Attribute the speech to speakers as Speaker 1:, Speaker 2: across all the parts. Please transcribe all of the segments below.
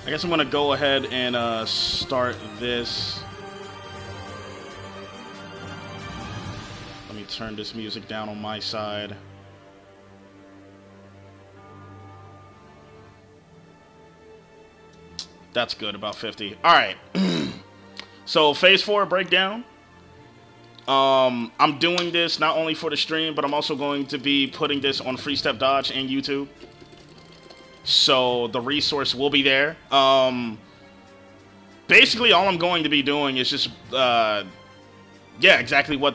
Speaker 1: I guess I'm gonna go ahead and start this. Let me turn this music down on my side. That's good, about 50. Alright. So, Phase 4 breakdown. I'm doing this not only for the stream, but I'm also going to be putting this on Free Step Dodge and YouTube. So, the resource will be there. Basically, all I'm going to be doing is just, yeah, exactly what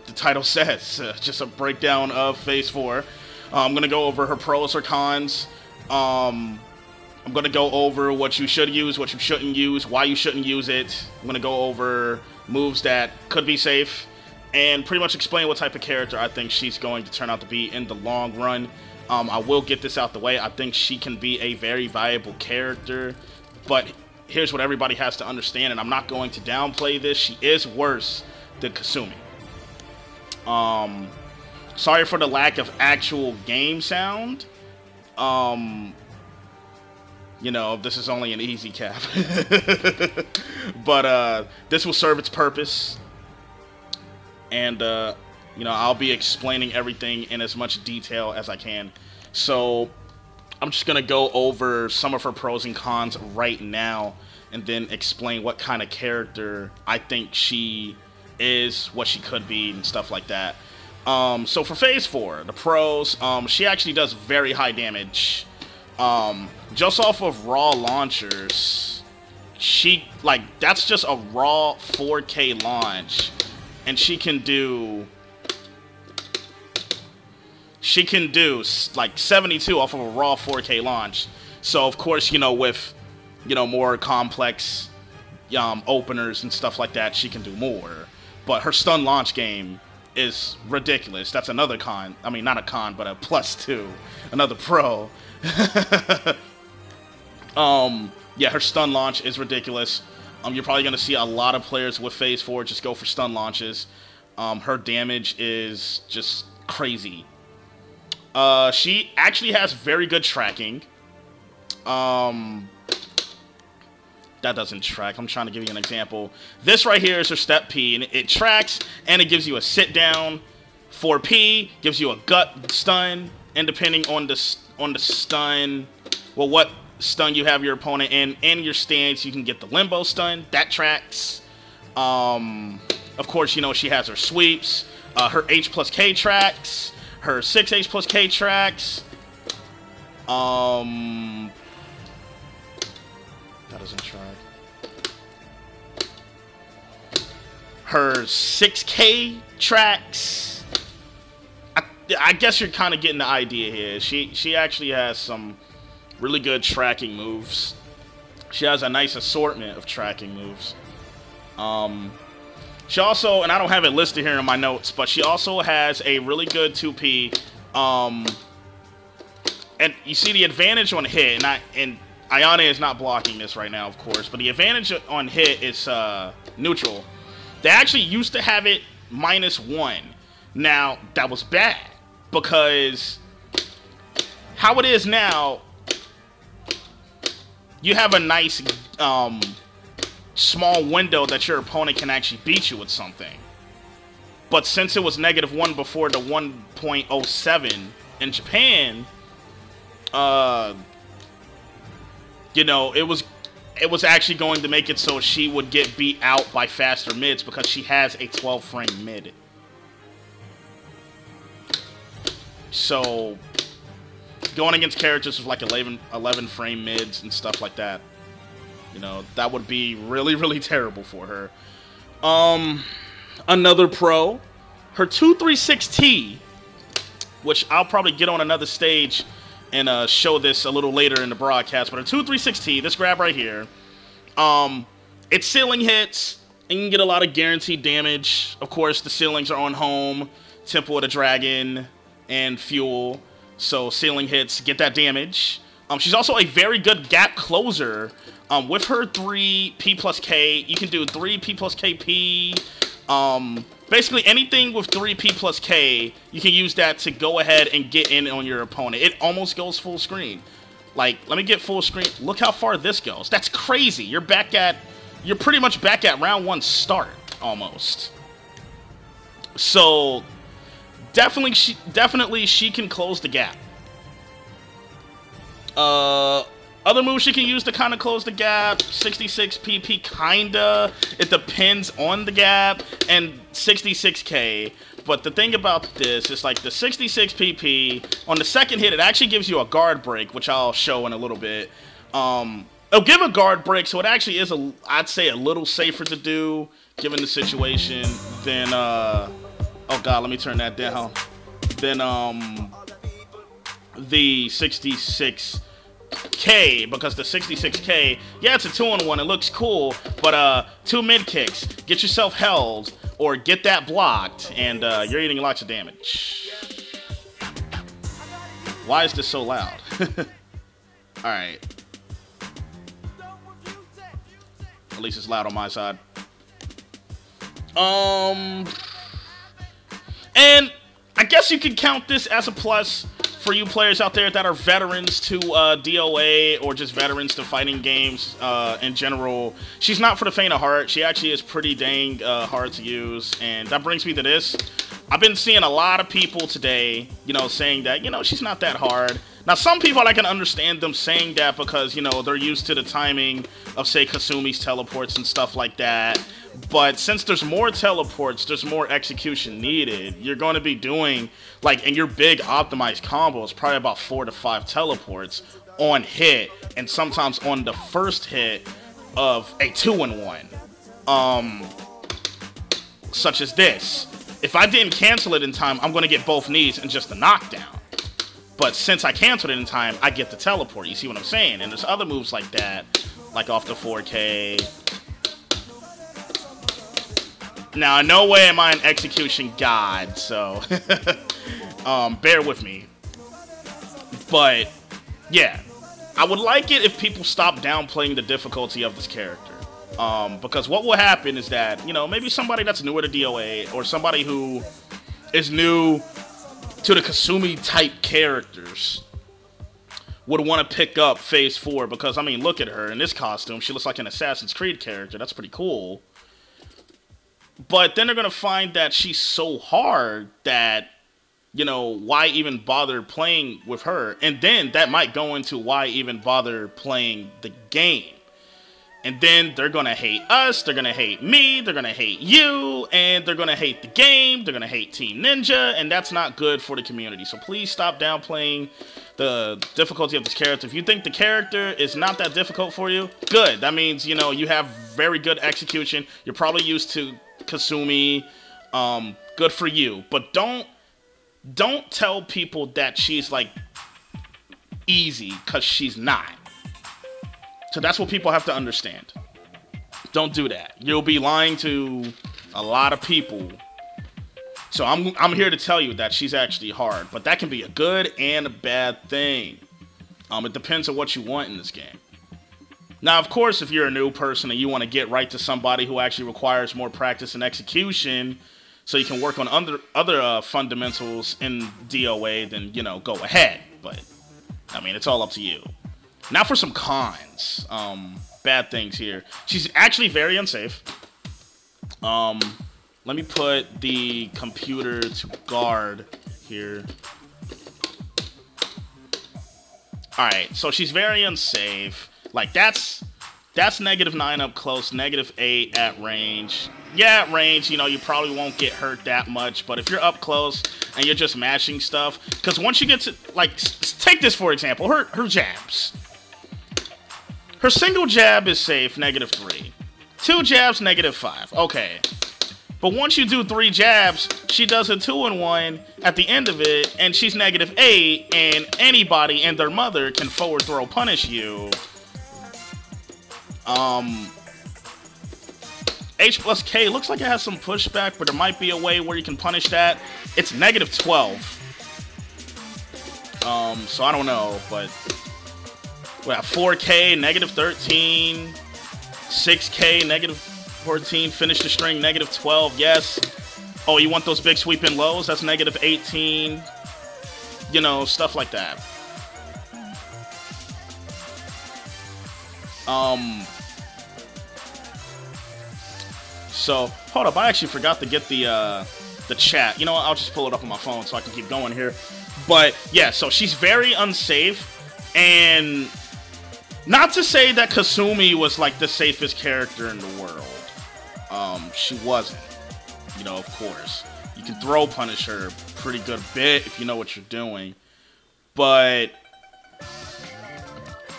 Speaker 1: the title says. Just a breakdown of Phase 4. I'm going to go over her pros or cons. I'm going to go over what you should use, what you shouldn't use, why you shouldn't use it. I'm going to go over moves that could be safe, and pretty much explain what type of character I think she's going to turn out to be in the long run. I will get this out the way. I think she can be a very viable character, but here's what everybody has to understand, and I'm not going to downplay this. She is worse than Kasumi. Sorry for the lack of actual game sound. You know, this is only an easy cap. But this will serve its purpose. And, you know, I'll be explaining everything in as much detail as I can. So, I'm just going to go over some of her pros and cons right now, and then explain what kind of character I think she is, what she could be, and stuff like that. So for Phase 4, the pros, she actually does very high damage. Just off of raw launchers, that's just a raw 4K launch, and she can do like 72 off of a raw 4K launch. So of course, you know, with, you know, more complex openers and stuff like that, she can do more. But her stun launch game is ridiculous. That's another con. I mean, not a con, but a +2. Another pro. Yeah, her stun launch is ridiculous. You're probably going to see a lot of players with Phase 4 just go for stun launches. Her damage is just crazy. She actually has very good tracking. That doesn't track. I'm trying to give you an example. This right here is her step P, and it tracks, and it gives you a sit down. For P, gives you a gut stun, and depending on the stun, well, what stun you have your opponent in, and your stance, you can get the limbo stun. That tracks. Of course, you know, she has her sweeps. Her H plus K tracks. Her 6H plus K tracks. That doesn't track. Her 6K tracks. I guess you're kind of getting the idea here. She actually has some really good tracking moves. She has a nice assortment of tracking moves. She also, and I don't have it listed here in my notes, but she also has a really good 2P. And you see the advantage on hit, and Ayane is not blocking this right now, of course, but the advantage on hit is neutral. They actually used to have it -1. Now, that was bad, because how it is now, you have a nice small window that your opponent can actually beat you with something. But since it was -1 before the 1.07 in Japan, you know, it was actually going to make it so she would get beat out by faster mids because she has a 12 frame mid. So going against characters with like 11 frame mids and stuff like that, you know, that would be really, really terrible for her. Another pro, her 236T, which I'll probably get on another stage and show this a little later in the broadcast, but her 236T, this grab right here, it's ceiling hits, and you can get a lot of guaranteed damage. Of course, the ceilings are on home, Temple of the Dragon, and Fuel, so ceiling hits, get that damage. She's also a very good gap closer. With her 3 P plus K, you can do 3 P plus KP. Basically anything with 3 P plus K, you can use that to go ahead and get in on your opponent. It almost goes full screen. Like, let me get full screen. Look how far this goes. That's crazy. You're pretty much back at round 1 start, almost. So, definitely she can close the gap. Other moves she can use to kind of close the gap, 66 PP, kinda. It depends on the gap, and 66k. But the thing about this is, like, the 66 PP, on the second hit, it actually gives you a guard break, which I'll show in a little bit. It'll give a guard break, so it actually is, I'd say, a little safer to do, given the situation, than, oh god, let me turn that down, than, the 66K, because the 66K, yeah, it's a 2-on-1, it looks cool, but 2 mid kicks, get yourself held, or get that blocked, and you're eating lots of damage. Why is this so loud? Alright. At least it's loud on my side. And I guess you could count this as a plus for you players out there that are veterans to DOA or just veterans to fighting games in general. She's not for the faint of heart. She actually is pretty dang hard to use. And that brings me to this. I've been seeing a lot of people today, you know, saying that, you know, she's not that hard. Now, some people, I can understand them saying that because, you know, they're used to the timing of, say, Kasumi's teleports and stuff like that. But since there's more teleports, there's more execution needed. You're going to be doing, like, in your big optimized combos, probably about 4 to 5 teleports on hit, and sometimes on the first hit of a 2-in-1. Such as this. If I didn't cancel it in time, I'm going to get both knees and just a knockdown. But since I canceled it in time, I get the teleport. You see what I'm saying? And there's other moves like that, like off the 4K. Now, in no way am I an execution god, so bear with me. But, yeah. I would like it if people stop downplaying the difficulty of this character. Because what will happen is that, you know, maybe somebody that's newer to DOA, or somebody who is new to the Kasumi-type characters, would want to pick up Phase 4, because, I mean, look at her in this costume. She looks like an Assassin's Creed character. That's pretty cool. But then they're going to find that she's so hard that, you know, why even bother playing with her? And then that might go into why even bother playing the game. And then they're going to hate us, they're going to hate me, they're going to hate you, and they're going to hate the game, they're going to hate Team Ninja, and that's not good for the community. So please stop downplaying the difficulty of this character. If you think the character is not that difficult for you, good. That means, you know, you have very good execution. You're probably used to Kasumi. Good for you. But don't tell people that she's, like, easy, because she's not. So that's what people have to understand. Don't do that. You'll be lying to a lot of people. So I'm here to tell you that she's actually hard. But that can be a good and a bad thing. It depends on what you want in this game. Now, of course, if you're a new person and you want to get right to somebody who actually requires more practice and execution so you can work on other fundamentals in DOA, then, you know, go ahead. But, I mean, it's all up to you. Now for some cons. Bad things here. She's actually very unsafe. Let me put the computer to guard here. Alright, so she's very unsafe. Like, that's -9 up close, -8 at range. Yeah, at range, you know, you probably won't get hurt that much, but if you're up close and you're just mashing stuff, because once you get to, like, take this for example, her jabs. Her single jab is safe, -3. 2 jabs, -5. Okay. But once you do 3 jabs, she does a 2-in-1 at the end of it, and she's -8, and anybody and their mother can forward throw punish you. H plus K looks like it has some pushback, but there might be a way where you can punish that. It's -12. So I don't know, but we have 4K, -13, 6K, -14, finish the string, -12, yes. Oh, you want those big sweeping lows? That's -18. You know, stuff like that. So hold up, I actually forgot to get the chat. You know what? I'll just pull it up on my phone so I can keep going here. But yeah, so she's very unsafe, and not to say that Kasumi was like the safest character in the world. She wasn't. You know, of course. You can throw punish her a pretty good bit if you know what you're doing. But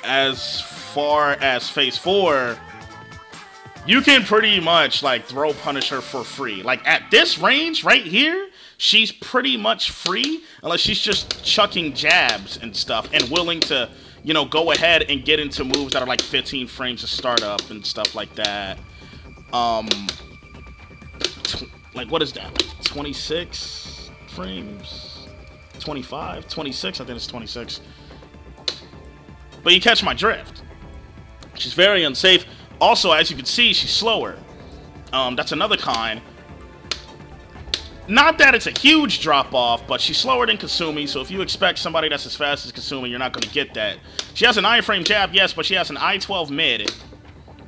Speaker 1: as far as Phase 4, you can pretty much like throw punish her for free. Like at this range right here, she's pretty much free unless she's just chucking jabs and stuff and willing to, you know, go ahead and get into moves that are like 15 frames to start up and stuff like that. Like what is that? Like 26 frames? 25? 26? I think it's 26. But you catch my drift. She's very unsafe. Also, as you can see, she's slower. That's another con. Not that it's a huge drop-off, but she's slower than Kasumi, so if you expect somebody that's as fast as Kasumi, you're not going to get that. She has an I-frame jab, yes, but she has an I-12 mid.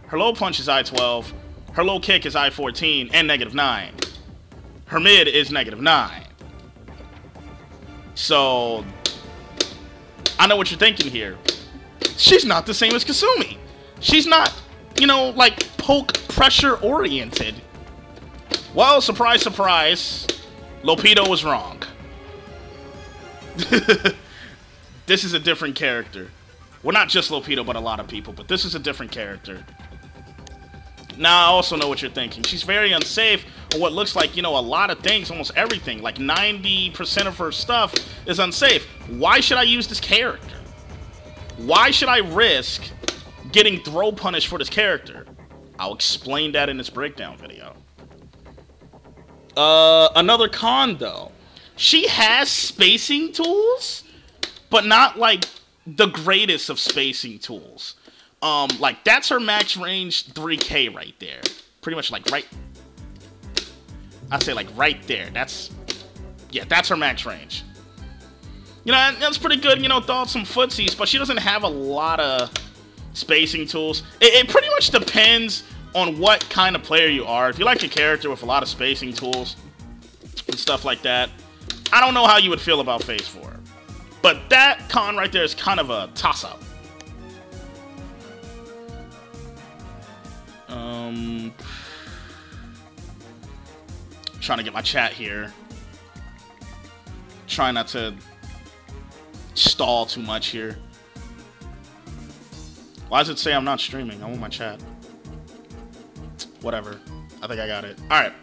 Speaker 1: Her low punch is I-12. Her low kick is I-14 and -9. Her mid is -9. So, I know what you're thinking here. She's not the same as Kasumi. She's not, you know, like, poke pressure oriented. Well, surprise, surprise, Lopido was wrong. This is a different character. Well, not just Lopido, but a lot of people, but this is a different character. Now, I also know what you're thinking. She's very unsafe on what looks like, you know, a lot of things, almost everything. Like 90% of her stuff is unsafe. Why should I use this character? Why should I risk getting throw punish for this character? I'll explain that in this breakdown video. Another con, though. She has spacing tools, but not, like, the greatest of spacing tools. Like, that's her max range 3K right there. Pretty much, like, right... I'd say, like, right there. That's... Yeah, that's her max range. You know, that's pretty good, you know, throw out some footsies, but she doesn't have a lot of spacing tools. It pretty much depends on what kind of player you are. If you like a character with a lot of spacing tools and stuff like that, I don't know how you would feel about Phase 4. But that con right there is kind of a toss-up. Trying to get my chat here. Trying not to stall too much here. Why does it say I'm not streaming? I want my chat. Whatever. I think I got it. Alright.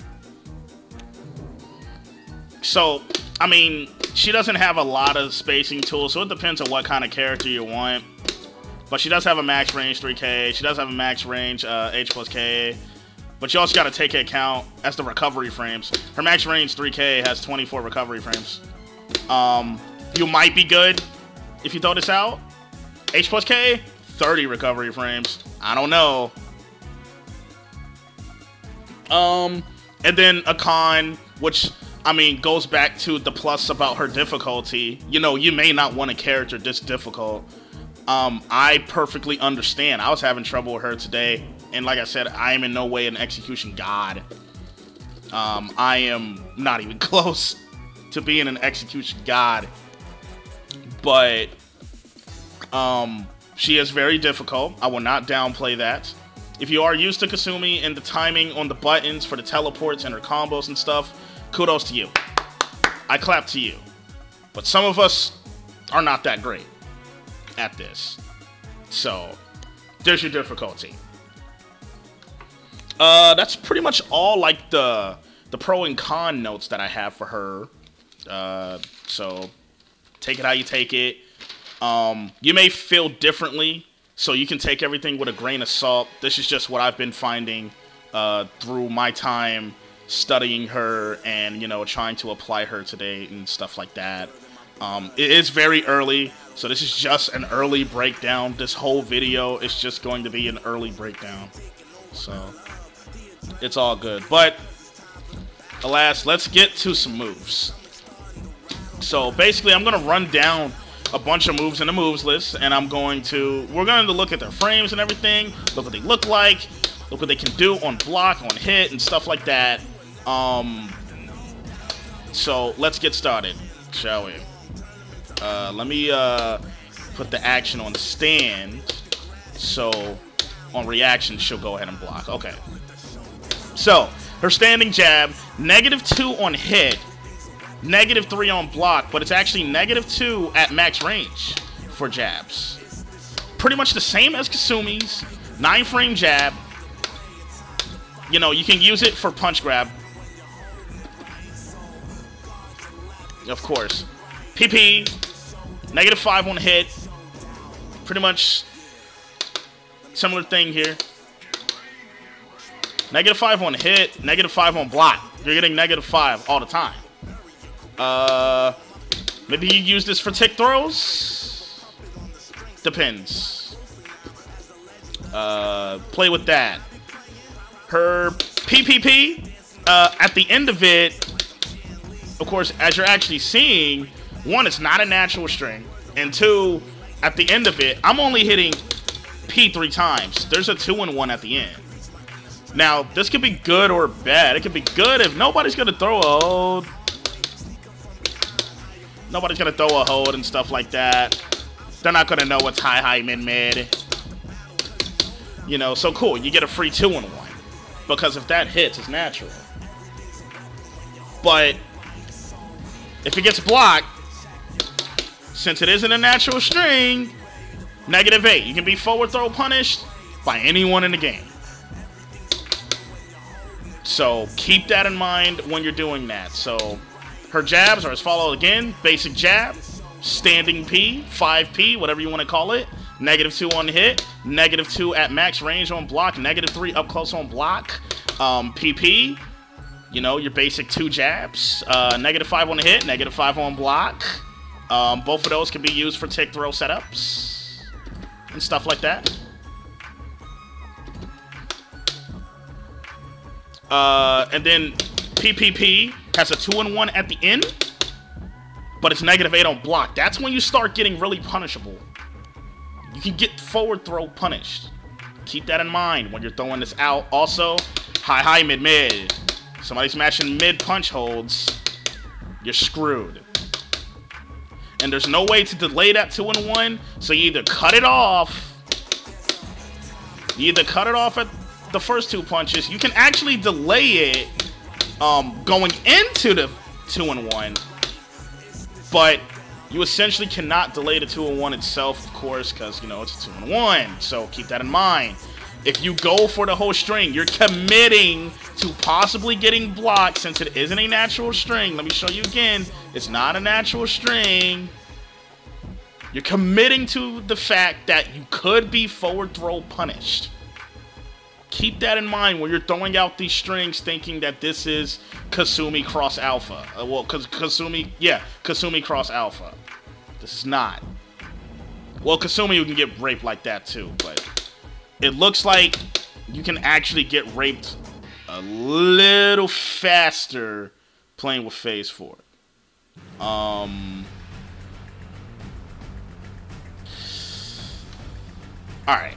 Speaker 1: So, I mean, she doesn't have a lot of spacing tools, so it depends on what kind of character you want. But she does have a max range 3K. She does have a max range H plus K. But you also got to take into account as the recovery frames. Her max range 3K has 24 recovery frames. You might be good if you throw this out. H plus K, 30 recovery frames. I don't know. And then a con, which, I mean, goes back to the plus about her difficulty. You know, you may not want a character this difficult. I perfectly understand. I was having trouble with her today. And like I said, I am in no way an execution god. I am not even close to being an execution god. But she is very difficult. I will not downplay that. If you are used to Kasumi and the timing on the buttons for the teleports and her combos and stuff, kudos to you. I clap to you. But some of us are not that great at this. So, there's your difficulty. That's pretty much all, like, the pro and con notes that I have for her. So, take it how you take it. You may feel differently, so you can take everything with a grain of salt. This is just what I've been finding through my time studying her and, you know, trying to apply her today and stuff like that. It is very early, so this is just an early breakdown. This whole video is just going to be an early breakdown. So, it's all good. But, alas, let's get to some moves. So, basically, I'm going to run down a bunch of moves in the moves list, and we're going to look at their frames and everything, look what they look like, look what they can do on block, on hit, and stuff like that. So let's get started, shall we? Let me put the action on stand, so on reaction she'll go ahead and block. Okay. So her standing jab, -2 on hit, -3 on block, but it's actually -2 at max range for jabs. Pretty much the same as Kasumi's 9-frame jab. You know, you can use it for punch grab, of course. PP, -5 on hit. Pretty much similar thing here. -5 on hit, -5 on block. You're getting -5 all the time. Maybe you use this for tick throws? Depends. Play with that. Her PPP, at the end of it, of course, as you're actually seeing, 1, it's not a natural string, and 2, at the end of it, I'm only hitting P 3 times. There's a 2-in-1 at the end. Now, this could be good or bad. It could be good if nobody's going to throw a hold. Nobody's going to throw a hold and stuff like that. They're not going to know what's high, mid. You know, so cool. You get a free 2-in-1. Because if that hits, it's natural. But if it gets blocked, since it isn't a natural string, -8. You can be forward throw punished by anyone in the game. So keep that in mind when you're doing that. So her jabs are as follows again. Basic jab, standing P, 5P, whatever you want to call it. -2 on hit, -2 at max range on block, -3 up close on block. PP, you know, your basic 2 jabs. -5 on the hit, -5 on block. Both of those can be used for tick throw setups and stuff like that. And then PPP has a 2-in-1 at the end, but it's -8 on block. That's when you start getting really punishable. You can get forward throw punished. Keep that in mind when you're throwing this out. Also, high, mid. Somebody's matching mid punch holds, you're screwed. And there's no way to delay that 2-in-1, so you either cut it off. You either cut it off at the first 2 punches. You can actually delay it going into the 2-in-1, but you essentially cannot delay the 2-in-1 itself, of course, because, you know, it's a 2-in-1. So keep that in mind. If you go for the whole string, you're committing to possibly getting blocked since it isn't a natural string. Let me show you again. It's not a natural string. You're committing to the fact that you could be forward throw punished. Keep that in mind when you're throwing out these strings thinking that this is Kasumi cross alpha. Well, Kasumi cross alpha. This is not. Well, Kasumi, you can get raped like that too, but it looks like you can actually get raped a little faster playing with phase 4. Alright.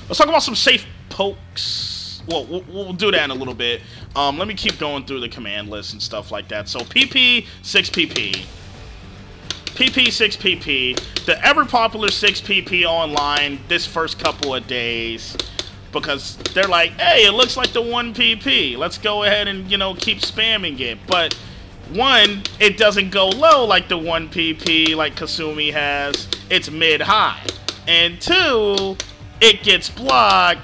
Speaker 1: Let's talk about some safe pokes. Well, we'll do that in a little bit. Let me keep going through the command list and stuff like that. So PP, 6PP. PP, 6PP. The ever popular 6PP online this first couple of days. Because they're like, hey, it looks like the 1PP. Let's go ahead and, you know, keep spamming it. But, 1, it doesn't go low like the 1PP like Kasumi has. It's mid-high. And 2, it gets blocked.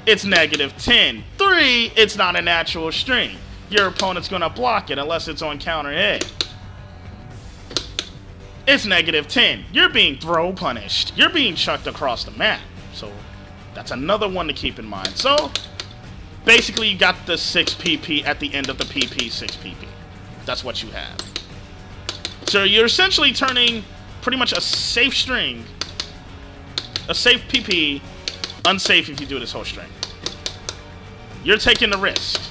Speaker 1: It's -10. 3, it's not a natural string. Your opponent's going to block it unless it's on counter hit. It's -10. You're being throw punished. You're being chucked across the map. So that's another one to keep in mind. So basically you got the 6PP at the end of the PP 6PP. That's what you have. So you're essentially turning pretty much a safe string, a safe PP, unsafe if you do this whole string. You're taking the risk.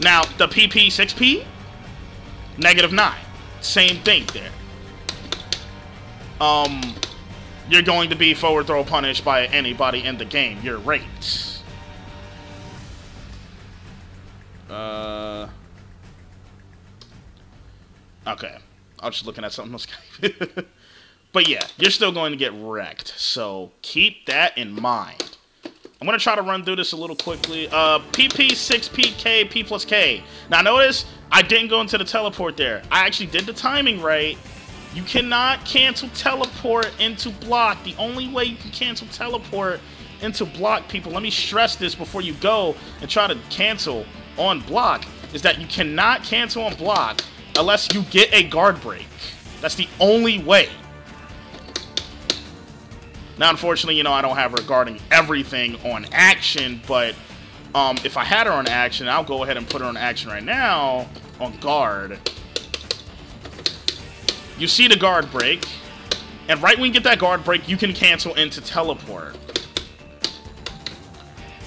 Speaker 1: Now, the PP 6P, -9. Same thing there. You're going to be forward throw punished by anybody in the game. You're raped. Okay. I was just looking at something else. But yeah, you're still going to get wrecked. So keep that in mind. I'm going to try to run through this a little quickly. PP6PK, P plus K. Now notice, I didn't go into the teleport there. I actually did the timing right. You cannot cancel teleport into block. The only way you can cancel teleport into block, people, let me stress this before you go and try to cancel on block, is that you cannot cancel on block unless you get a guard break. That's the only way. Now, unfortunately, you know, I don't have her guarding everything on action, but if I had her on action, I'll go ahead and put her on action right now on guard. You see the guard break, and right when you get that guard break, you can cancel into teleport.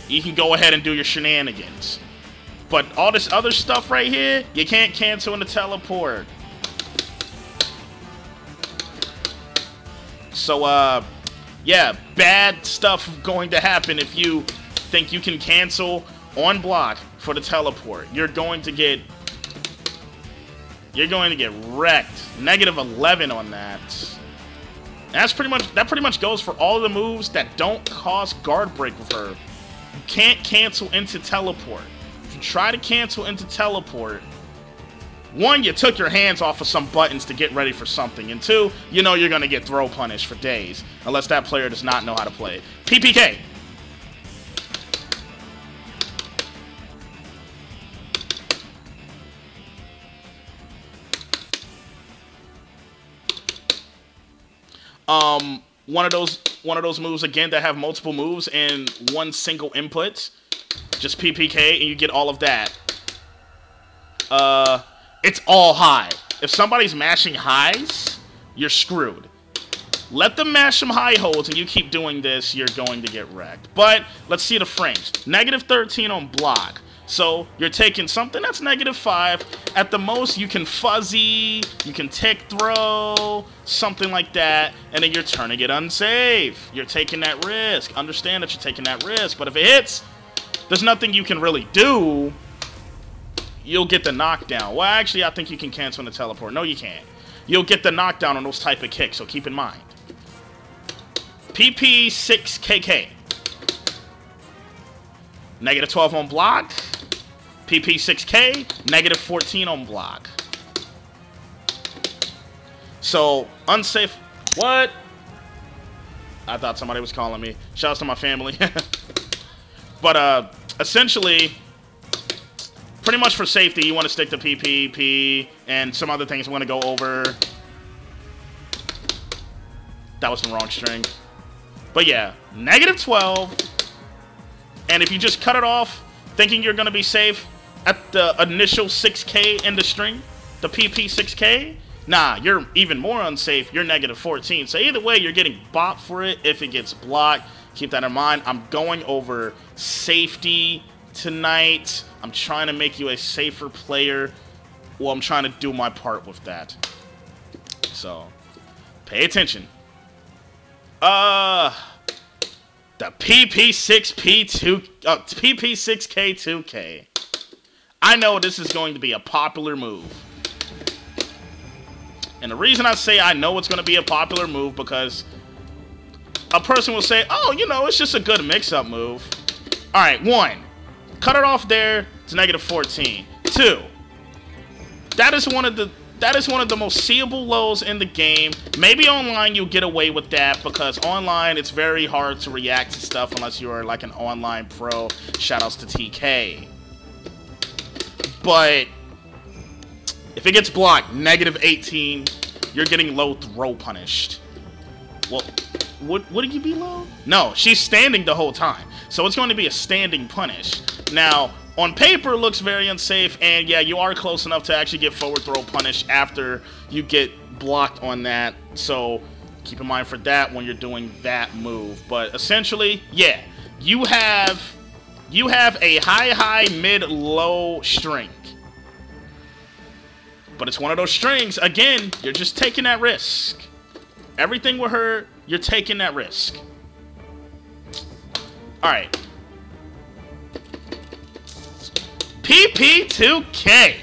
Speaker 1: You can go ahead and do your shenanigans. But all this other stuff right here, you can't cancel into teleport. So, yeah, bad stuff going to happen if you think you can cancel on block for the teleport. You're going to get wrecked. -11 on that. And that pretty much goes for all of the moves that don't cause guard break with her. You can't cancel into teleport. If you try to cancel into teleport, one, you took your hands off of some buttons to get ready for something, and two, you know you're gonna get throw punished for days unless that player does not know how to play. PPK. One of those moves again that have multiple moves in one single input. Just PPK and you get all of that. It's all high. If somebody's mashing highs, you're screwed. Let them mash some high holds and you keep doing this, you're going to get wrecked. But let's see the frames. -13 on block. So you're taking something that's -5. At the most, you can fuzzy, you can tick throw, something like that, and then you're turning it unsafe. You're taking that risk. Understand that you're taking that risk. But if it hits, there's nothing you can really do. You'll get the knockdown. Well, actually, I think you can cancel the teleport. No, you can't. You'll get the knockdown on those type of kicks, so keep in mind. PP6KK. -12 on block. PP6K, -14 on block. So, unsafe. What? I thought somebody was calling me. Shouts to my family. But, essentially, pretty much for safety, you want to stick to PPP and some other things I want to go over. That was the wrong string. But yeah, -12. And if you just cut it off, thinking you're going to be safe at the initial 6K in the string, the PP6K, nah, you're even more unsafe. You're -14. So either way, you're getting bopped for it if it gets blocked. Keep that in mind. I'm going over safety tonight. I'm trying to make you a safer player. Well, I'm trying to do my part with that. So, pay attention. The PP6K2K. I know this is going to be a popular move. And the reason I say I know it's going to be a popular move because a person will say, oh, you know, it's just a good mix-up move. All right, 1. Cut it off there to -14. 2. That is one of the most seeable lows in the game. Maybe online you'll get away with that because online it's very hard to react to stuff unless you're like an online pro. Shoutouts to TK. But if it gets blocked, -18, you're getting low throw punished. Well, wouldn't you be low? No, she's standing the whole time. So it's going to be a standing punish. Now, on paper, it looks very unsafe, and yeah, you are close enough to actually get forward throw punished after you get blocked on that. So keep in mind for that when you're doing that move. But essentially, yeah, you have a high, mid, low string. But it's one of those strings. Again, you're just taking that risk. Everything with her, you're taking that risk. Alright. PP2K.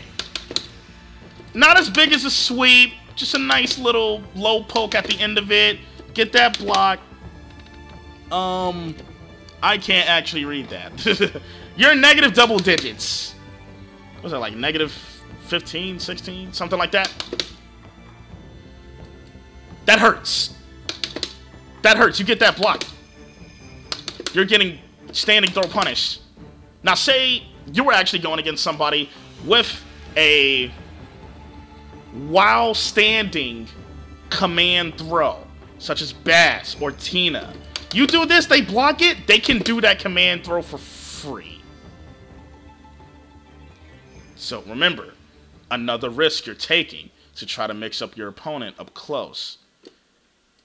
Speaker 1: Not as big as a sweep. Just a nice little low poke at the end of it. Get that block. I can't actually read that. You're negative double digits. What was that, like negative 15, 16? Something like that? That hurts. That hurts. You get that block. You're getting standing throw punish. Now say you were actually going against somebody with a while standing command throw, such as Bass or Tina. You do this, they block it, they can do that command throw for free. So remember, another risk you're taking to try to mix up your opponent up close.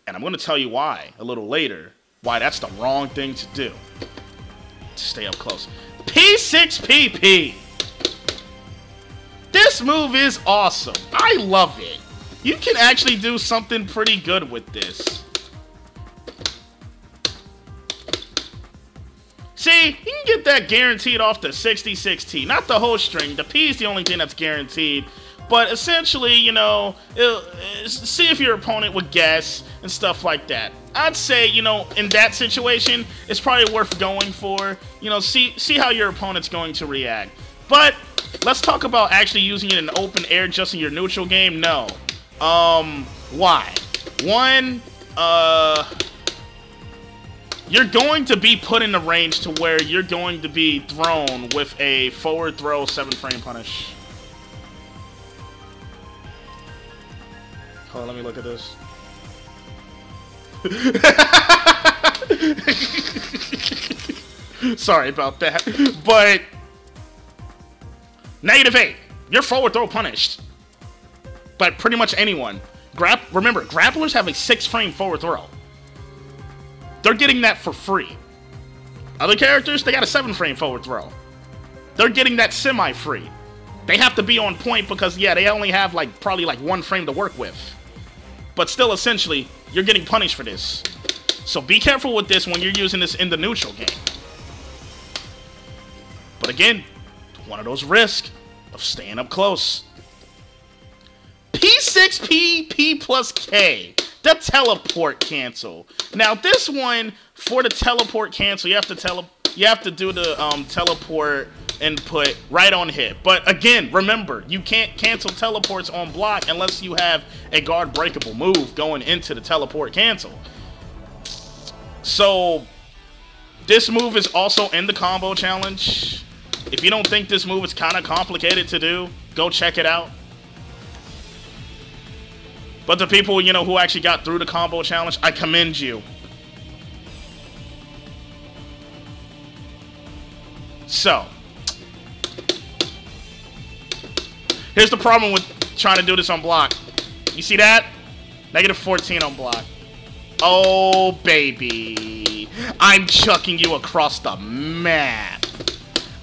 Speaker 1: And I'm going to tell you why a little later, why that's the wrong thing to do. To stay up close. P6PP. This move is awesome. I love it. You can actually do something pretty good with this. See, you can get that guaranteed off the 66T. Not the whole string. The P is the only thing that's guaranteed. But essentially, you know, see if your opponent would guess and stuff like that. I'd say, you know, in that situation, it's probably worth going for. You know, see how your opponent's going to react. But let's talk about actually using it in open air just in your neutral game. No. Why? One, you're going to be put in the range to where you're going to be thrown with a forward throw 7-frame punish. Hold on, let me look at this. Sorry about that. But -8. You're forward throw punished. But pretty much anyone. Remember, grapplers have a 6-frame forward throw. They're getting that for free. Other characters, they got a 7-frame forward throw. They're getting that semi-free. They have to be on point because, yeah, they only have probably 1 frame to work with. But still, essentially, you're getting punished for this. So be careful with this when you're using this in the neutral game. But again, one of those risks of staying up close. P6P, P plus K. The teleport cancel. Now this one, for the teleport cancel, you have to do the teleport input right on hit. But again, remember, you can't cancel teleports on block unless you have a guard breakable move going into the teleport cancel. So this move is also in the combo challenge. If you don't think this move is kind of complicated to do, go check it out. But the people, you know, who actually got through the combo challenge, I commend you. So, here's the problem with trying to do this on block. You see that? -14 on block. Oh, baby. I'm chucking you across the map.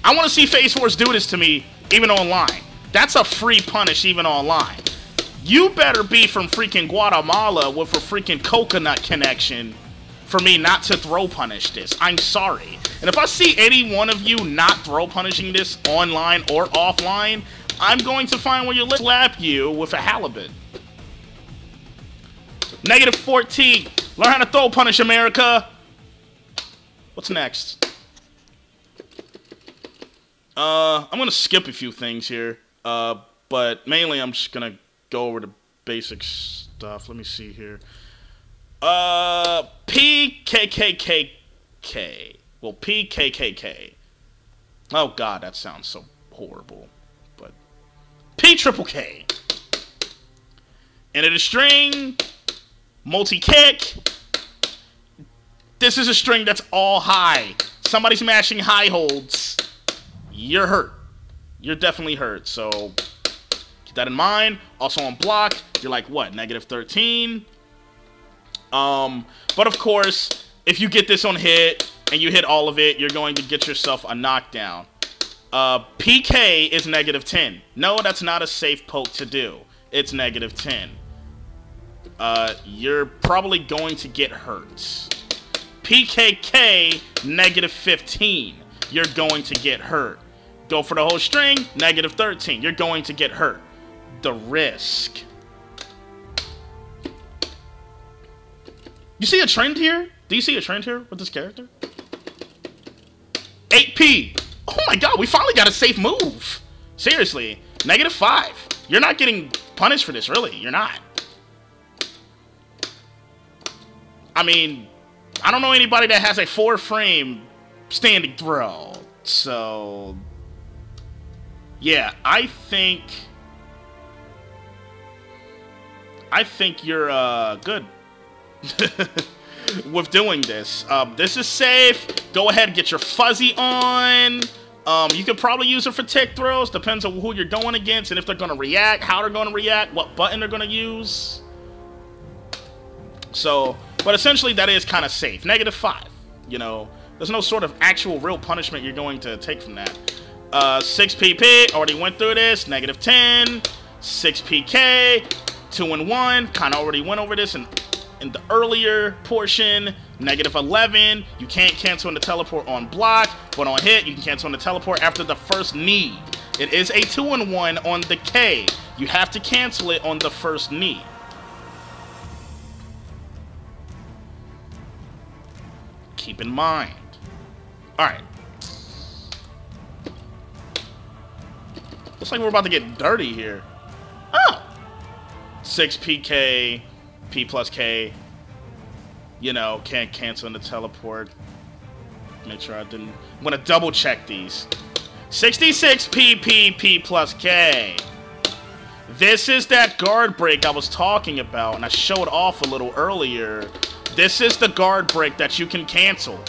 Speaker 1: I want to see Phase Wars do this to me, even online. That's a free punish, even online. You better be from freaking Guatemala with a freaking coconut connection for me not to throw punish this. I'm sorry. And if I see any one of you not throw punishing this online or offline, I'm going to find where you live, slap you with a halibut. -14. Learn how to throw punish, America. What's next? I'm going to skip a few things here. But mainly I'm just going to go over the basic stuff. Let me see here. PKKKK. Well, PKKK. Oh God, that sounds so horrible. But P-triple-K. End of the string. Multi-kick. This is a string that's all high. Somebody's mashing high holds. You're hurt. You're definitely hurt. So keep that in mind. Also on block, you're like, what, -13? But of course, if you get this on hit and you hit all of it, you're going to get yourself a knockdown. PK is -10. No, that's not a safe poke to do. It's -10. You're probably going to get hurt. PKK, -15. You're going to get hurt. Go for the whole string, -13. You're going to get hurt. The risk. You see a trend here? Do you see a trend here with this character? 8P. Oh my god, we finally got a safe move. Seriously, -5. You're not getting punished for this, really. You're not. I mean, I don't know anybody that has a 4-frame standing throw. So, yeah, I think you're good with doing this. This is safe. Go ahead and get your fuzzy on. You could probably use it for tick throws. Depends on who you're going against and if they're going to react, how they're going to react, what button they're going to use. So, but essentially that is kind of safe. -5. You know, there's no sort of actual real punishment you're going to take from that. 6PP, already went through this. -10. 6PK, 2 and 1. Kind of already went over this in the earlier portion. -11. You can't cancel on the teleport on block, but on hit, you can cancel on the teleport after the first knee. It is a 2 and 1 on the K. You have to cancel it on the first knee. Keep in mind. Alright. Looks like we're about to get dirty here. Oh! 6PK, P plus K. You know, can't cancel in the teleport. Make sure I didn't. I'm gonna double check these. 66PP, P plus K. This is that guard break I was talking about, and I showed off a little earlier. This is the guard break that you can cancel.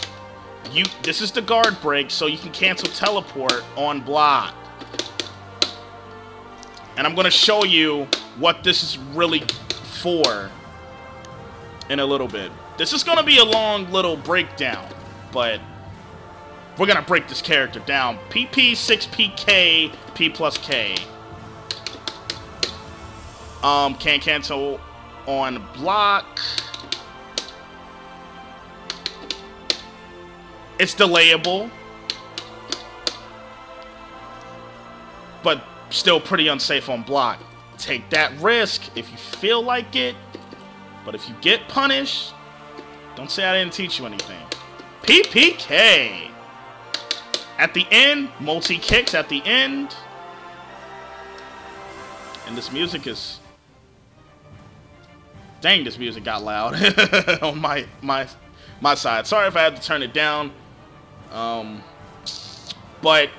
Speaker 1: This is the guard break, so you can cancel teleport on block. And I'm gonna show you what this is really for in a little bit. This is gonna be a long little breakdown, but we're gonna break this character down. PP, 6PK, P plus K. Can't cancel on block. It's delayable, but still pretty unsafe on block. Take that risk if you feel like it, but if you get punished, don't say I didn't teach you anything. PPK. At the end, multi-kicks at the end. And this music is... Dang, this music got loud on my side. Sorry if I had to turn it down. But...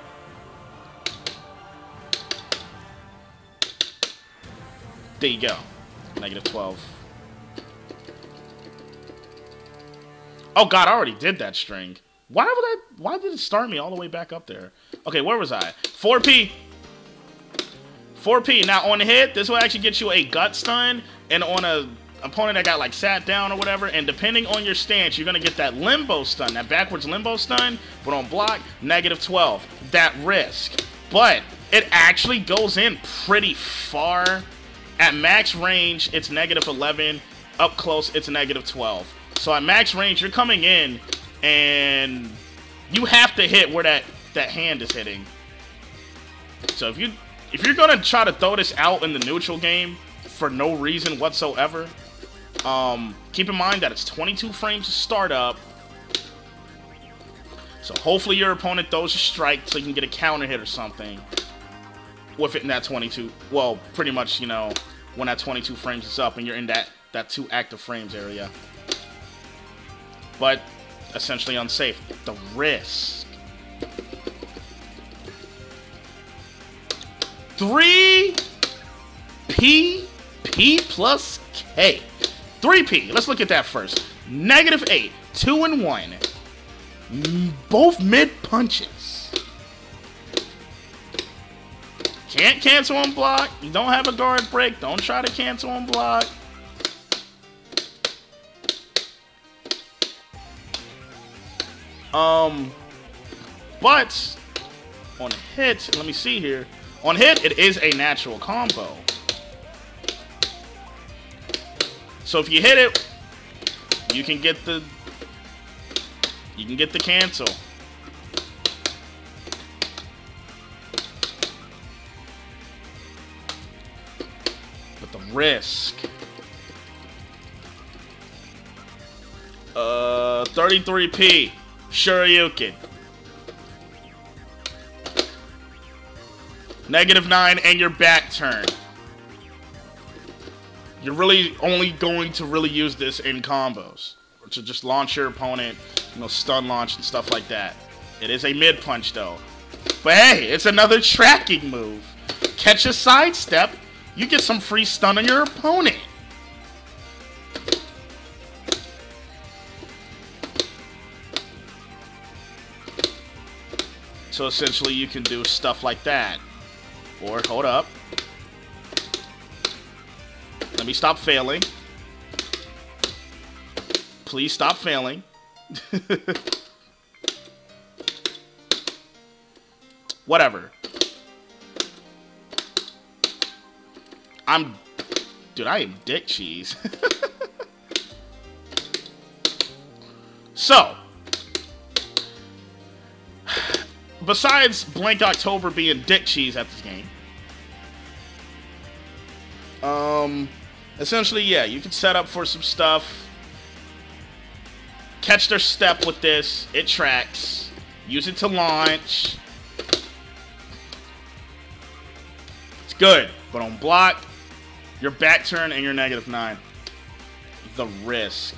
Speaker 1: There you go. -12. Oh god, I already did that string. Why did it start me all the way back up there? Okay, where was I? 4P. 4P. Now on the hit, this will actually get you a gut stun, and on a opponent that got like sat down or whatever, and depending on your stance, you're gonna get that limbo stun, that backwards limbo stun, but on block, -12. That risk. But it actually goes in pretty far. At max range, it's -11. Up close, it's -12. So at max range, you're coming in, and you have to hit where that hand is hitting. So if you're gonna try to throw this out in the neutral game for no reason whatsoever, keep in mind that it's 22 frames to start up. So hopefully your opponent throws a strike so you can get a counter hit or something with it in that 22. Well, pretty much, you know, when that 22 frames is up and you're in that 2 active frames area. But essentially unsafe. The risk. 3P, P plus K. 3P. Let's look at that first. -8. 2 and 1. Both mid punches. Can't cancel on block. You don't have a guard break. Don't try to cancel on block. But On hit, let me see here. On hit, it is a natural combo. So if you hit it, you can get the cancel. But the risk. 33p. Shoryuken. -9 and your back turn. You're really only going to really use this in combos. To just launch your opponent, you know, stun launch and stuff like that. It is a mid punch though. But hey, it's another tracking move. Catch a sidestep, you get some free stun on your opponent. So essentially you can do stuff like that. Or, hold up. Let me stop failing. Please stop failing. Whatever. Dude, I am dick cheese. So, besides Blank October being dick cheese at this game, essentially, yeah, you can set up for some stuff. Catch their step with this. It tracks. Use it to launch. It's good. But on block, your back turn and your -9. The risk.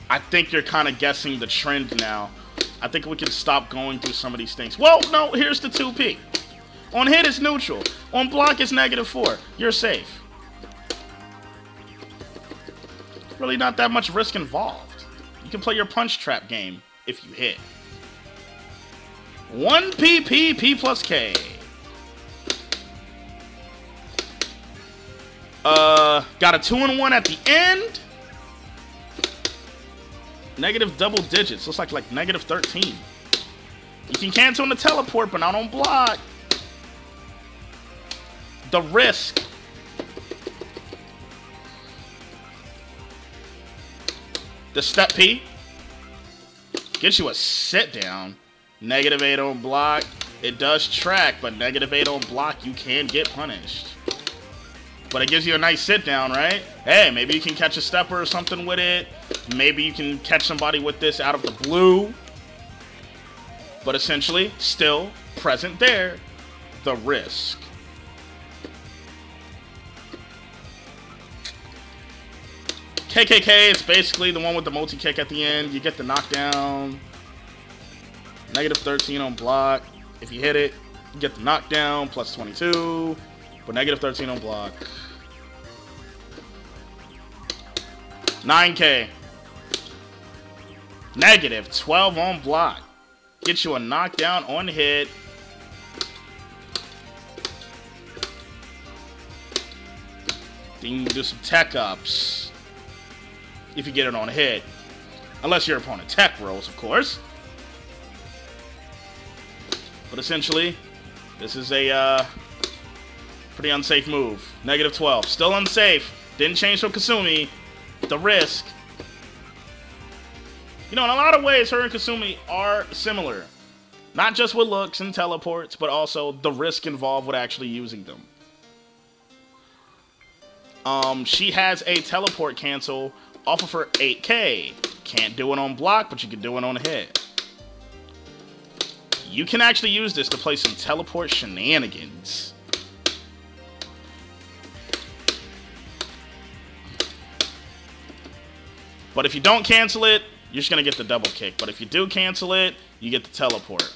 Speaker 1: I think you're kind of guessing the trend now. I think we can stop going through some of these things. Well, no, here's the 2P. On hit, it's neutral. On block, it's -4. You're safe. Really not that much risk involved. You can play your punch trap game if you hit. 1PP, P plus K. Got a 2-in-1 at the end. Negative double digits. Looks like -13. You can cancel on the teleport, but not on block. The risk. The step P gets you a sit down. -8 on block. It does track, but -8 on block, you can get punished. But it gives you a nice sit down, right? Hey, maybe you can catch a stepper or something with it. Maybe you can catch somebody with this out of the blue. But essentially, still present there. The risk. KKK is basically the one with the multi-kick at the end. You get the knockdown. -13 on block. If you hit it, you get the knockdown, plus 22. But -13 on block. 9K. -12 on block. Get you a knockdown on hit. Then you can do some tech ups. If you get it on hit. Unless your opponent tech rolls, of course. But essentially, this is a pretty unsafe move. -12. Still unsafe. Didn't change from Kasumi. The risk. You know, in a lot of ways, her and Kasumi are similar. Not just with looks and teleports, but also the risk involved with actually using them. She has a teleport cancel off of her 8K. Can't do it on block, but you can do it on a hit. You can actually use this to play some teleport shenanigans. But if you don't cancel it, you're just going to get the double kick. But if you do cancel it, you get the teleport.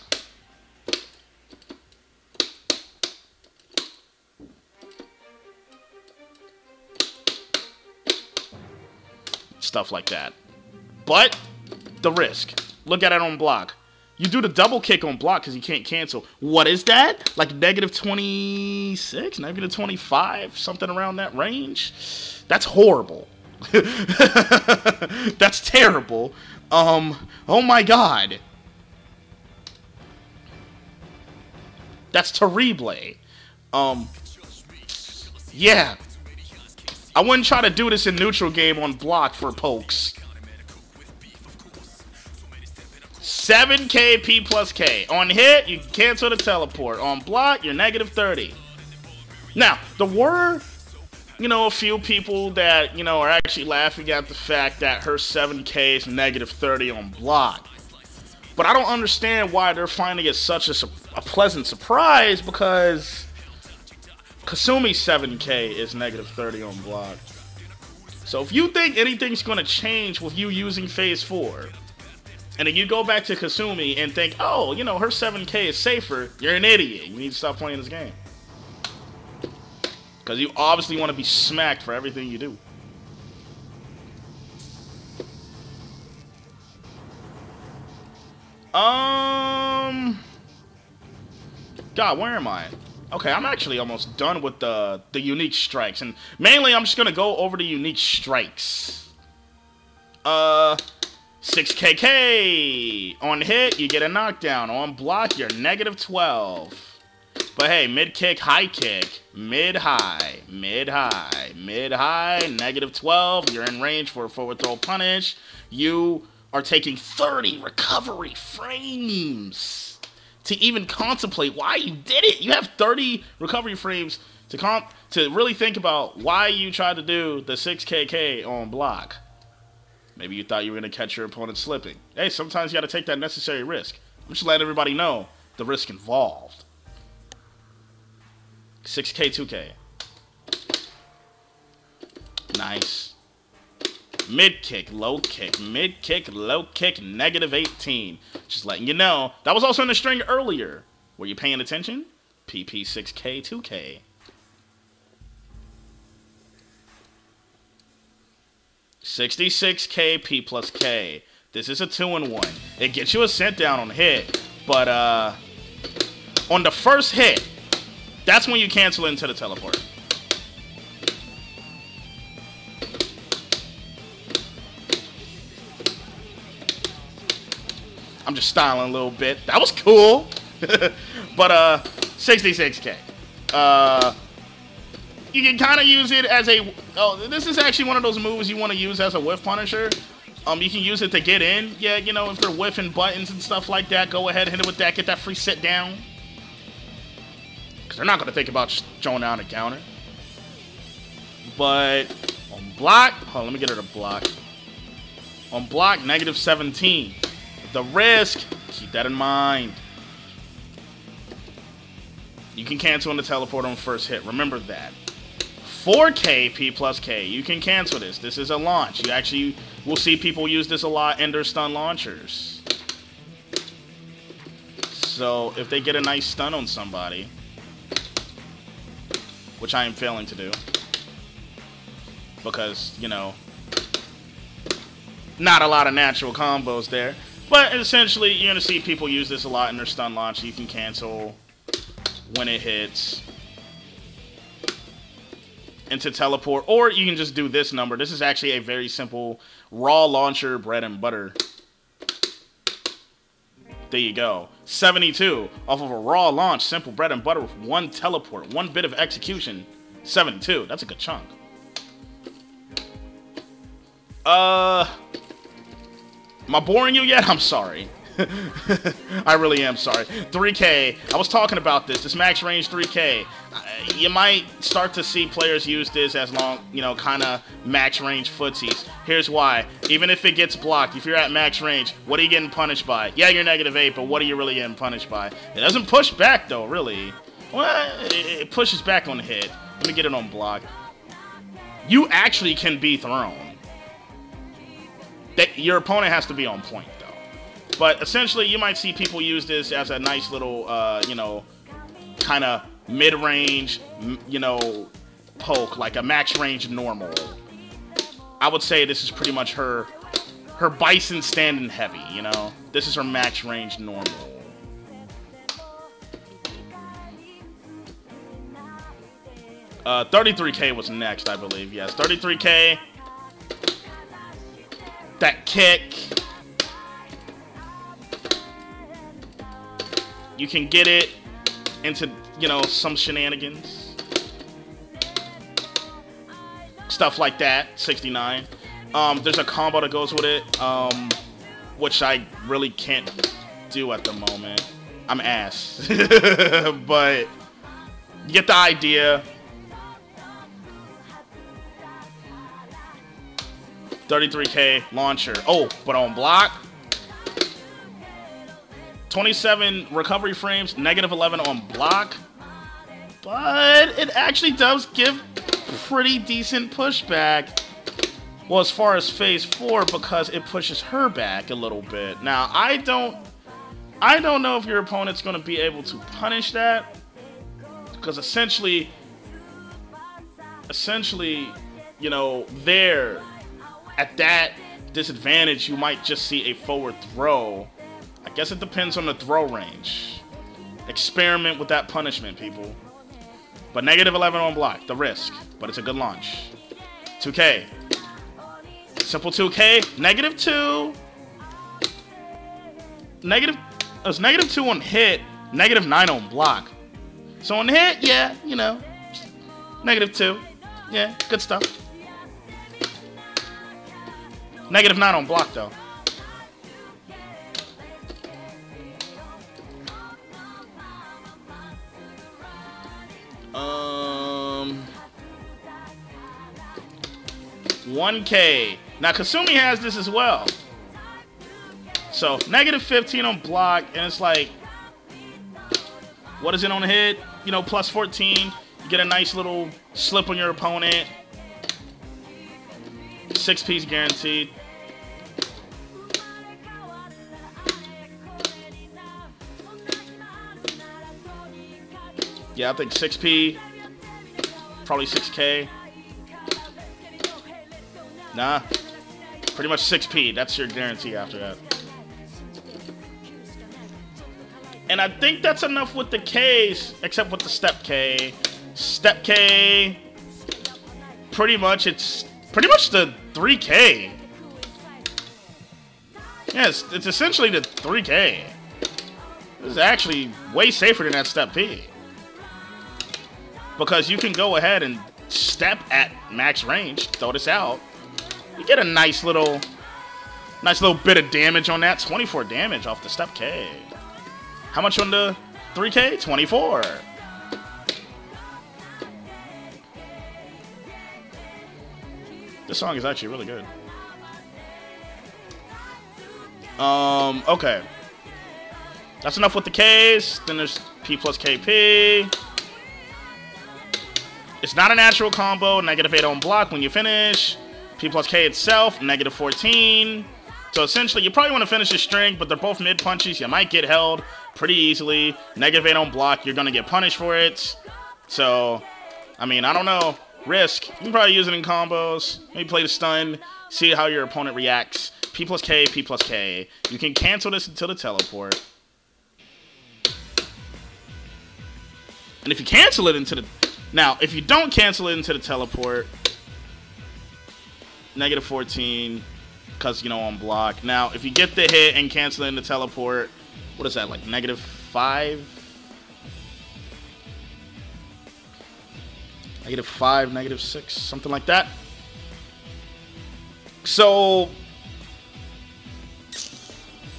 Speaker 1: Stuff like that. But, the risk. Look at it on block. You do the double kick on block because you can't cancel. What is that? Like -26? -25? Something around that range? That's horrible. That's terrible. Oh my god. That's terrible. Yeah. I wouldn't try to do this in neutral game on block for pokes. 7k P plus K. On hit, you can cancel the teleport. On block, you're negative 30. Now, there were, a few people that, are actually laughing at the fact that her 7k is negative 30 on block. But I don't understand why they're finding it such a pleasant surprise, because Kasumi's 7k is negative 30 on block. So if you think anything's going to change with you using Phase 4, and then you go back to Kasumi and think, oh, her 7k is safer, you're an idiot. You need to stop playing this game. Because you obviously want to be smacked for everything you do. God, where am I? Okay, I'm actually almost done with the unique strikes. And mainly, I'm just going to go over the unique strikes. 6kk. On hit, you get a knockdown. On block, you're negative 12. But hey, mid-kick, high kick. Mid-high, mid-high, mid-high, negative 12. You're in range for a forward throw punish. You are taking 30 recovery frames to even contemplate why you did it. You have 30 recovery frames to really think about why you tried to do the 6kk on block. Maybe you thought you were going to catch your opponent slipping. Hey, sometimes you got to take that necessary risk. I'm just letting everybody know the risk involved. 6k, 2k. Nice. Mid-kick, low kick, mid-kick, low kick, negative 18. Just letting you know. That was also in the string earlier. Were you paying attention? PP 6k, 2k. 66k P plus K. This is a 2-in-1. It gets you a cent down on hit. But on the first hit, that's when you cancel into the teleport. I'm just styling a little bit. That was cool. But 66k. You can kind of use it as a... Oh, this is actually one of those moves you want to use as a whiff punisher. You can use it to get in. Yeah, if you're whiffing buttons and stuff like that, go ahead, hit it with that, get that free sit down. Because they're not going to think about showing down a counter. But on block... Hold on, let me get her to block. On block, negative 17. The risk, keep that in mind. You can cancel on the teleport on first hit. Remember that. 4k P plus K. You can cancel this. This is a launch. You actually will see people use this a lot in their stun launchers. So if they get a nice stun on somebody, which I am failing to do, because, not a lot of natural combos there. But essentially, you're going to see people use this a lot in their stun launch. You can cancel when it hits into teleport, or you can just do this number. This is actually a very simple raw launcher bread and butter. There you go. 72 off of a raw launch, simple bread and butter with one teleport, one bit of execution. 72. That's a good chunk. Am I boring you yet? I'm sorry. I really am sorry. 3K. I was talking about this. This max range 3K. You might start to see players use this as long, kind of max range footsies. Here's why. Even if it gets blocked, if you're at max range, what are you getting punished by? Yeah, you're negative 8, but what are you really getting punished by? It doesn't push back, though, really. Well, it pushes back on the hit. Let me get it on block. You actually can be thrown. Your opponent has to be on point, though. But essentially, you might see people use this as a nice little, kind of mid-range, poke, like a max-range normal. I would say this is pretty much her Bison standing heavy, This is her max-range normal. Uh, 33k was next, I believe. Yes, 33k. That kick. You can get it. into, you know, some shenanigans. Stuff like that, 69. There's a combo that goes with it, which I really can't do at the moment. I'm ass. But you get the idea. 33k launcher. Oh, but on block. 27 recovery frames, -11 on block. But it actually does give pretty decent pushback. Well, as far as phase 4, because it pushes her back a little bit. Now, I don't know if your opponent's going to be able to punish that, because essentially, you know, there at that disadvantage, you might just see a forward throw. I guess it depends on the throw range. Experiment with that punishment, people. But -11 on block, the risk, but it's a good launch. 2k. Simple 2k, -2. It's -2 on hit, -9 on block. So on hit, yeah, you know, -2. Yeah, good stuff. -9 on block, though. $1K. Now, Kasumi has this as well. So, -15 on block, and it's like, what is it on hit? You know, plus 14. You get a nice little slip on your opponent. 6P's guaranteed. Yeah, I think 6P. Probably 6K. Nah. Pretty much 6P. That's your guarantee after that. And I think that's enough with the Ks, except with the step K. Step K. Pretty much, it's pretty much the 3K. Yeah, it's essentially the 3K. This is actually way safer than that step P. Because you can go ahead and step at max range, throw this out. You get a nice little bit of damage on that. 24 damage off the step K. How much on the 3K? 24. This song is actually really good. Okay. That's enough with the Ks. Then there's P plus KP. It's not a natural combo. -8 on block when you finish. P plus K itself, -14. So essentially, you probably want to finish your string, but they're both mid punches. You might get held pretty easily. -8 on block, you're going to get punished for it. So, I mean, I don't know. Risk. You can probably use it in combos. Maybe play the stun. See how your opponent reacts. P plus K, P plus K. You can cancel this until the teleport. And if you cancel it into the... Now, if you don't cancel it into the teleport, -14, because, you know, on block. Now, if you get the hit and cancel it in the teleport, what is that, like -5? -5, -6, something like that. So,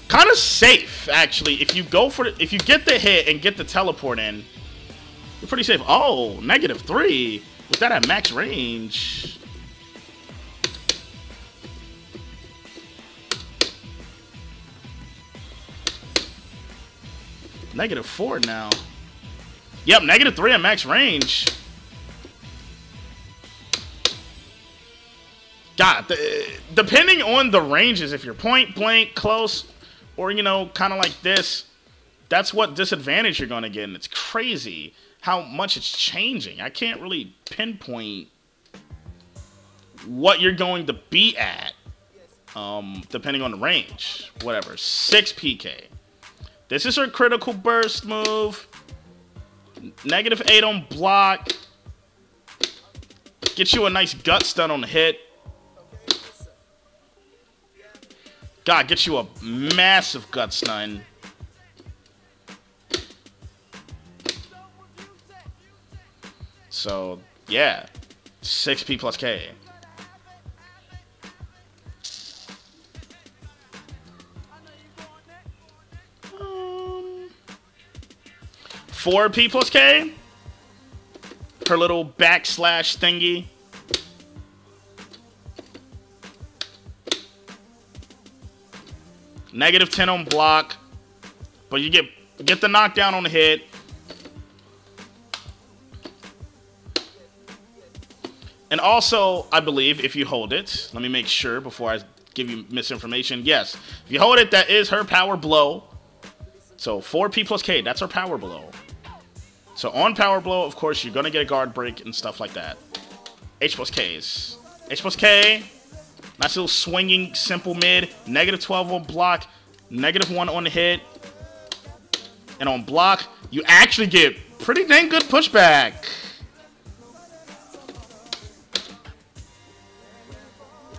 Speaker 1: kind of safe, actually. If you go for if you get the hit and get the teleport in, you're pretty safe. Oh, -3. Was that at max range? -4 now. Yep, -3 at max range. God, depending on the ranges, if you're point blank, close, or, you know, kind of like this, that's what disadvantage you're going to get. And it's crazy how much it's changing. I can't really pinpoint what you're going to be at, depending on the range. Whatever. 6 PK. This is her critical burst move. -8 on block. Get you a nice gut stun on the hit. God, get you a massive gut stun. So, yeah. 6P plus K. 4P plus K. Her little backslash thingy. -10 on block. But you get the knockdown on the hit. And also, I believe, if you hold it, let me make sure before I give you misinformation. Yes, if you hold it, that is her power blow. So 4P plus K, that's her power blow. So on power blow, of course, you're going to get a guard break and stuff like that. H plus Ks. H plus K, nice little swinging, simple mid. -12 on block, -1 on the hit. And on block, you actually get pretty dang good pushback.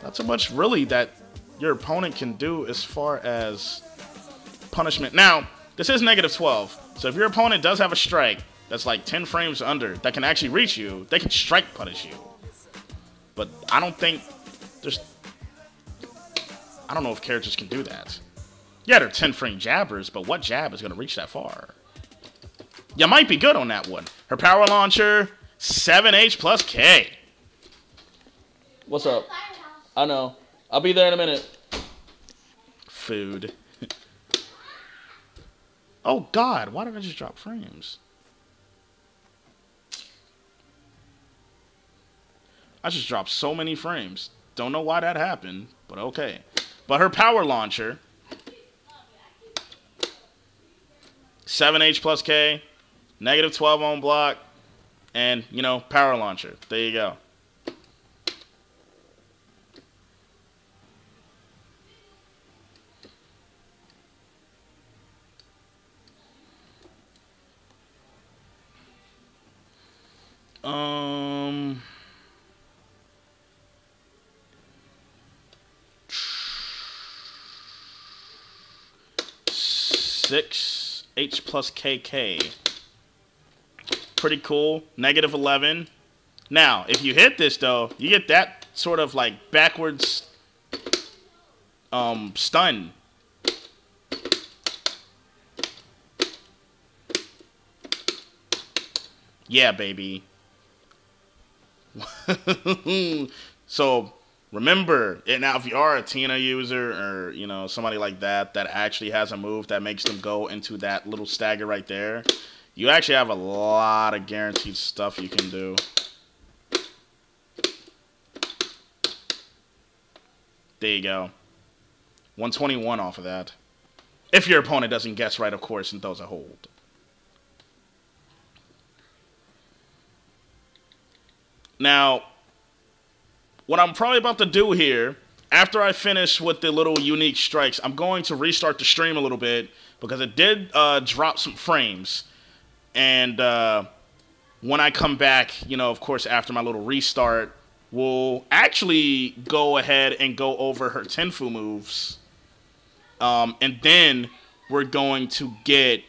Speaker 1: Not so much really that your opponent can do as far as punishment. Now, this is -12. So if your opponent does have a strike that's like 10 frames under that can actually reach you, they can strike punish you. But I don't think I don't know if characters can do that. Yeah, they're 10 frame jabbers, but what jab is going to reach that far? You might be good on that one. Her power launcher, 7H plus K. What's up? I know. I'll be there in a minute. Food. Oh, God. Why did I just drop frames? I just dropped so many frames. Don't know why that happened, but okay. But her power launcher, 7H plus K, -12 on block, and, you know, power launcher. There you go. Six H plus KK. Pretty cool. -11. Now, if you hit this though, you get that sort of like backwards stun. Yeah, baby. So remember, and now if you are a Tina user or, you know, somebody like that actually has a move that makes them go into that little stagger right there, you actually have a lot of guaranteed stuff you can do. There you go. 121 off of that. If your opponent doesn't guess right, of course, and throws a hold. Now, what I'm probably about to do here, after I finish with the little unique strikes, I'm going to restart the stream a little bit because it did drop some frames. And when I come back, you know, of course, after my little restart, we'll actually go ahead and go over her Tenfu moves. And then we're going to get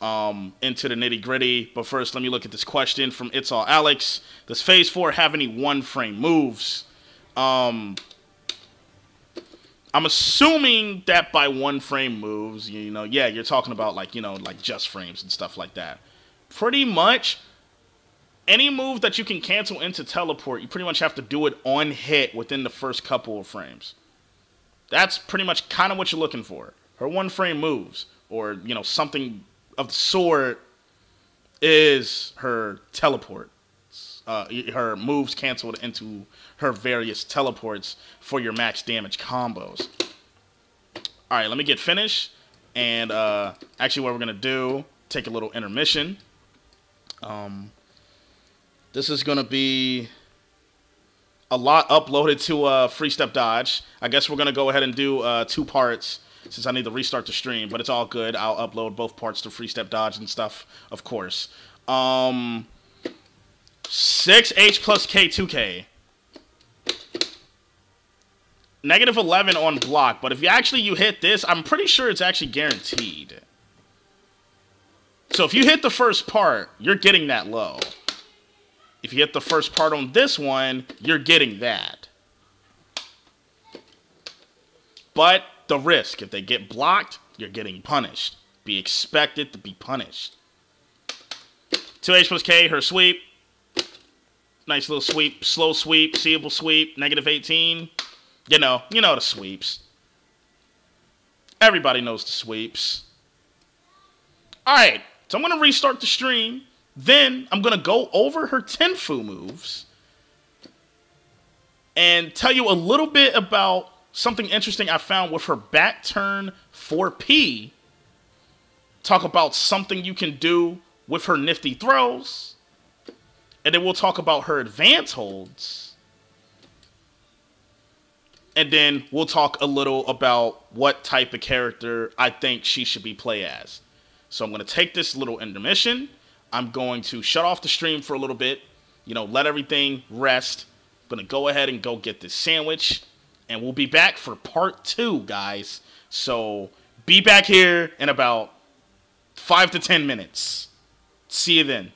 Speaker 1: into the nitty-gritty. But first, let me look at this question from It's All Alex. Does Phase 4 have any one-frame moves? I'm assuming that by one-frame moves, you know, yeah, you're talking about, like, you know, like just frames and stuff like that. Pretty much any move that you can cancel into teleport, you pretty much have to do it on hit within the first couple of frames. That's pretty much kind of what you're looking for. Her one-frame moves, or, you know, something of the sort, is her teleport. Her moves canceled into her various teleports for your max damage combos. Alright, let me get finished. And actually what we're going to do, take a little intermission. This is going to be a lot uploaded to Free Step Dodge. I guess we're going to go ahead and do 2 parts since I need to restart the stream. But it's all good. I'll upload both parts to Free Step Dodge and stuff, of course. 6H plus K2K. -11 on block. But if you hit this, I'm pretty sure it's actually guaranteed. So if you hit the first part, you're getting that low. If you hit the first part on this one, you're getting that. But the risk, if they get blocked, you're getting punished. Be expected to be punished. 2H plus K, her sweep. Nice little sweep, slow sweep, seeable sweep, -18. You know the sweeps. Everybody knows the sweeps. Alright, so I'm going to restart the stream. Then I'm going to go over her Tenfu moves and tell you a little bit about something interesting I found with her back turn 4P. Talk about something you can do with her nifty throws. And then we'll talk about her advance holds. And then we'll talk a little about what type of character I think she should be played as. So I'm going to take this little intermission. I'm going to shut off the stream for a little bit. Let everything rest. I'm going to go ahead and go get this sandwich. And we'll be back for part 2, guys. So be back here in about 5 to 10 minutes. See you then.